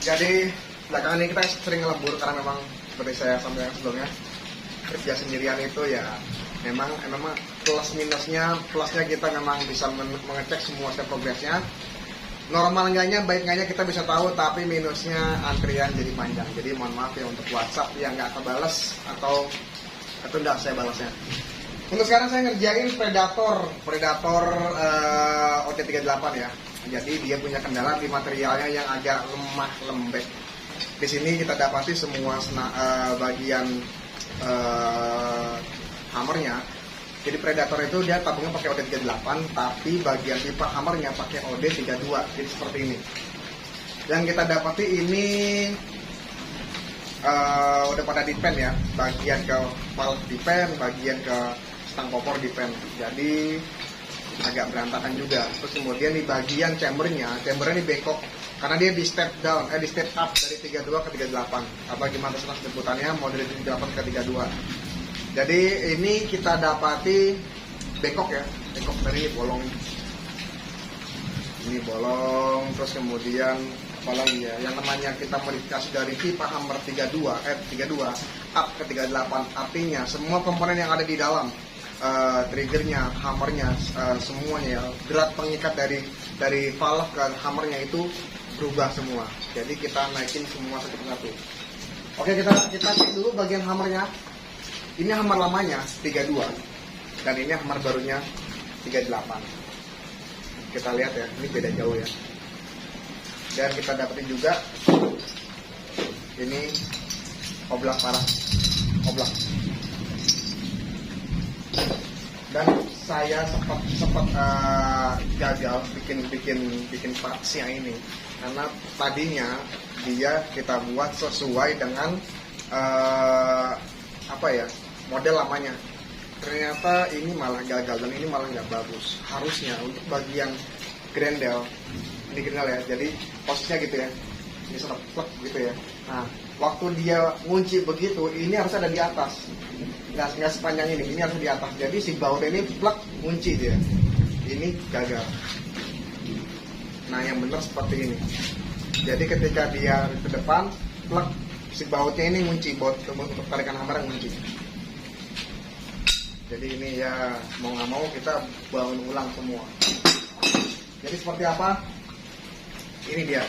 Jadi belakangan ini kita sering ngelembur karena memang seperti saya sampaikan sebelumnya, kerja sendirian itu ya memang plus minusnya, plusnya kita memang bisa mengecek semua step progresnya. Normal enggaknya, baik enggaknya kita bisa tahu, tapi minusnya antrian jadi panjang. Jadi mohon maaf ya untuk WhatsApp yang nggak kebales atau enggak saya balasnya. Untuk sekarang saya ngerjain Predator OT38 ya. Jadi dia punya kendala di materialnya yang agak lemah lembek. Di sini kita dapati semua bagian hammernya. Jadi Predator itu dia tabungnya pakai OD38, tapi bagian pipa hammernya pakai OD32. Jadi seperti ini. Yang kita dapati ini udah pada dipen ya, bagian ke valve dipen, bagian ke stang popor dipen. Jadi agak berantakan juga. Terus kemudian di bagian chambernya ini bengkok karena dia di step down, di step up dari 32 ke 38. Apa gimana terserah sebutannya, mau dari 38 ke 32. Jadi ini kita dapati bengkok ya, bengkok dari bolong. Ini bolong, terus kemudian apalagi ya, yang namanya kita modifikasi dari pipa hammer 32 up ke 38, artinya semua komponen yang ada di dalam, triggernya, hammernya, semuanya ya, drat pengikat dari valve ke hammernya itu berubah semua. Jadi kita naikin semua satu-satu. Oke, kita cek dulu bagian hammernya. Ini hammer lamanya 32 dan ini hammer barunya 38. Kita lihat ya, ini beda jauh ya. Dan kita dapetin juga ini oblak parah, oblak. Dan saya sempat gagal bikin partsnya ini karena tadinya dia kita buat sesuai dengan model lamanya. Ternyata ini malah gagal dan ini malah nggak bagus. Harusnya untuk bagian grendel, ini grendel ya, jadi posisinya gitu ya, ini plek gitu ya. Nah, waktu dia ngunci begitu, ini harus ada di atas, nggak sepanjang ini harus di atas. Jadi si baut ini plek ngunci dia, ini gagal. Nah, yang benar seperti ini. Jadi ketika dia ke depan, plek, si bautnya ini ngunci, baut untuk tarikan hammer ngunci. Jadi ini ya mau nggak mau kita bangun ulang semua. Jadi seperti apa? Ini dia.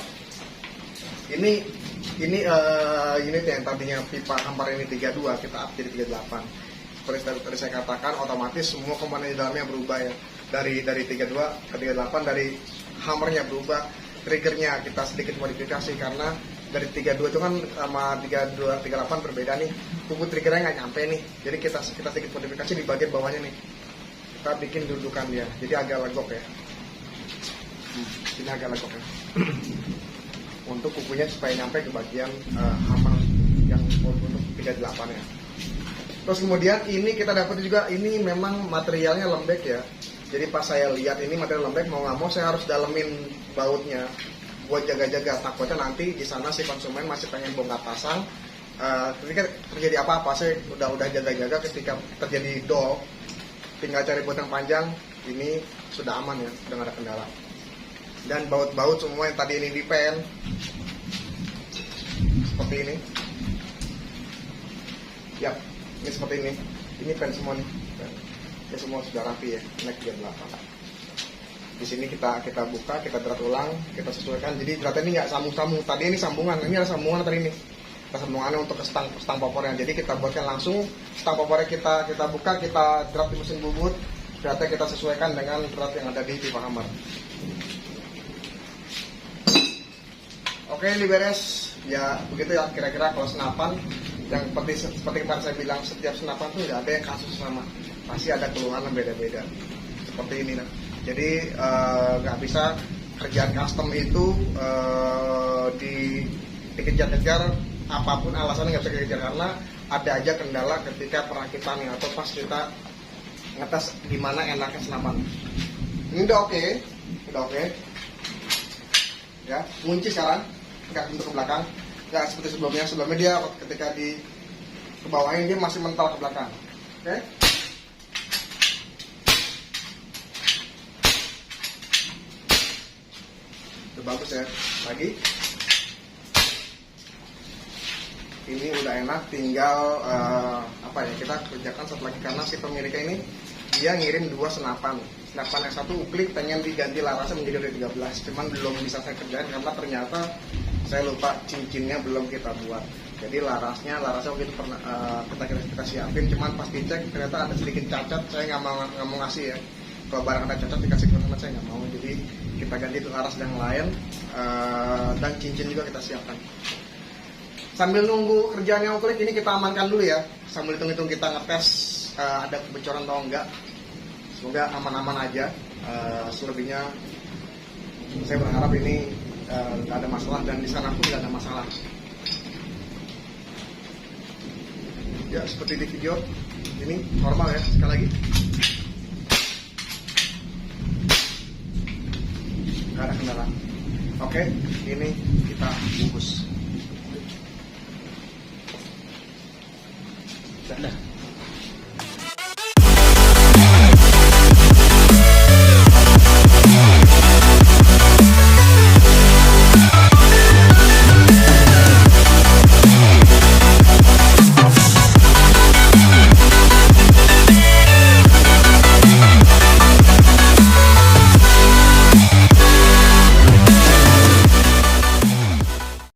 Ini unit yang tadinya pipa hammer ini 32 kita up jadi 38. Seperti tadi saya katakan, otomatis semua komponen di dalamnya berubah ya. Dari 32 ke 38, dari hammernya berubah, triggernya kita sedikit modifikasi karena dari 32 itu kan sama 38 berbeda nih. Kuku triggernya nggak nyampe nih. Jadi kita sedikit modifikasi di bagian bawahnya nih. Kita bikin dudukan dia. Jadi agak legok ya. Ini agak legok ya. Untuk kukunya supaya nyampe ke bagian hammer yang untuk 38 ya. Terus kemudian ini kita dapat juga, ini memang materialnya lembek ya. Jadi pas saya lihat ini material lembek, mau nggak mau saya harus dalemin bautnya buat jaga-jaga, takutnya nanti di sana si konsumen masih pengen bongkar pasang, ketika terjadi apa-apa saya udah jaga-jaga, ketika terjadi dol tinggal cari baut yang panjang, ini sudah aman ya, sudah nggak ada kendala. Dan baut-baut semua yang tadi ini di pen seperti ini ya, ini seperti ini pen semua nih, ini semua sudah rapi ya, naik 38. Di sini kita buka, kita drat ulang, kita sesuaikan. Jadi dratnya ini nggak sambung-sambung. Tadi ini sambungan, ini ada sambungan tadi ini. Kita sambungannya untuk ke stang popornya. Jadi kita buatkan langsung stang popornya, kita buka, kita drat di mesin bubut. Dratnya kita sesuaikan dengan drat yang ada di pipa hammer. Oke, ini beres. Ya begitu ya kira-kira kalau senapan. Yang seperti kemarin saya bilang, setiap senapan tuh nggak ada yang kasus sama. Pasti ada keluhan yang beda-beda. Seperti ini nah. Jadi nggak bisa kerjaan custom itu dikejar-kejar, apapun alasannya nggak bisa dikejar karena ada aja kendala ketika perakitannya atau pas kita ngetes di mana enaknya senapan. Ini udah oke. Ya, kunci sekarang nggak untuk ke belakang, nggak seperti sebelumnya dia ketika di ke bawahnya dia masih mental ke belakang. Oke. Bagus ya, lagi ini udah enak, tinggal apa ya, kita kerjakan satu lagi karena si pemiliknya ini dia ngirim 2 senapan yang satu uklik pengen diganti larasnya menjadi udah 13, cuman belum bisa saya kerjain karena ternyata saya lupa cincinnya belum kita buat. Jadi larasnya waktu itu pernah kita siapin, cuman pas dicek ternyata ada sedikit cacat. Saya nggak mau ngasih ya, kalau barang ada cacat dikasih ke teman saya nggak mau. Jadi kita ganti itu laras yang lain, dan cincin juga kita siapkan. Sambil nunggu kerjaannya uklik ini kita amankan dulu ya, sambil hitung-hitung kita ngetes ada kebocoran atau enggak. Semoga aman-aman aja. Selebihnya saya berharap ini nggak ada masalah, dan di sana pun nggak ada masalah. Ya seperti di video ini normal ya, sekali lagi nggak ada kendala. Oke, ini kita bungkus. Dah.